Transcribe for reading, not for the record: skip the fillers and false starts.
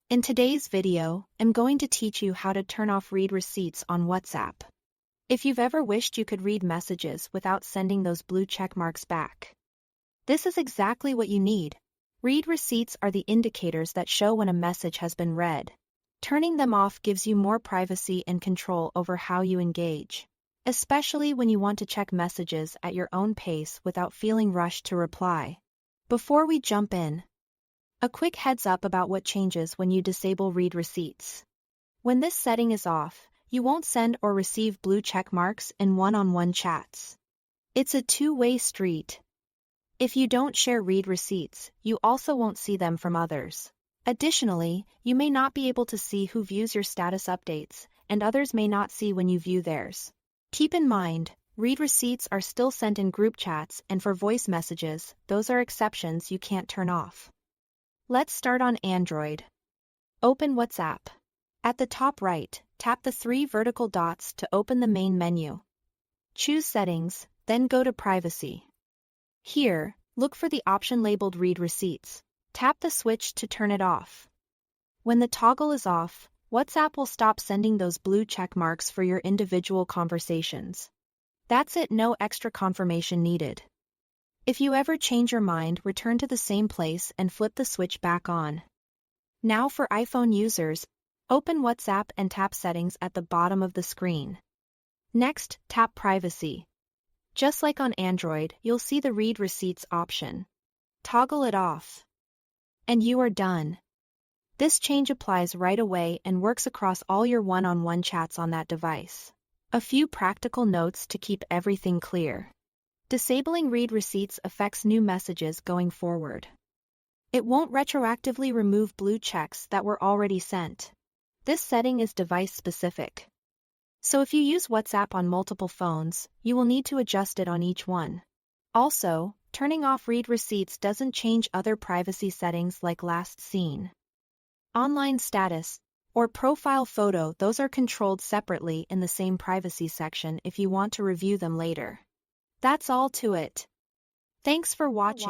In today's video, I'm going to teach you how to turn off read receipts on WhatsApp. If you've ever wished you could read messages without sending those blue check marks back, this is exactly what you need. Read receipts are the indicators that show when a message has been read. Turning them off gives you more privacy and control over how you engage, especially when you want to check messages at your own pace without feeling rushed to reply. Before we jump in, a quick heads up about what changes when you disable read receipts. When this setting is off, you won't send or receive blue check marks in one-on-one chats. It's a two-way street. If you don't share read receipts, you also won't see them from others. Additionally, you may not be able to see who views your status updates, and others may not see when you view theirs. Keep in mind, read receipts are still sent in group chats, and for voice messages, those are exceptions you can't turn off. Let's start on Android. Open WhatsApp. At the top right, tap the three vertical dots to open the main menu. Choose Settings, then go to Privacy. Here, look for the option labeled Read Receipts. Tap the switch to turn it off. When the toggle is off, WhatsApp will stop sending those blue check marks for your individual conversations. That's it, no extra confirmation needed. If you ever change your mind, return to the same place and flip the switch back on. Now for iPhone users, open WhatsApp and tap Settings at the bottom of the screen. Next, tap Privacy. Just like on Android, you'll see the Read Receipts option. Toggle it off. And you are done. This change applies right away and works across all your one-on-one chats on that device. A few practical notes to keep everything clear. Disabling read receipts affects new messages going forward. It won't retroactively remove blue checks that were already sent. This setting is device-specific. So if you use WhatsApp on multiple phones, you will need to adjust it on each one. Also, turning off read receipts doesn't change other privacy settings like last seen, online status, or profile photo. Those are controlled separately in the same privacy section if you want to review them later. That's all to it. Thanks for watching.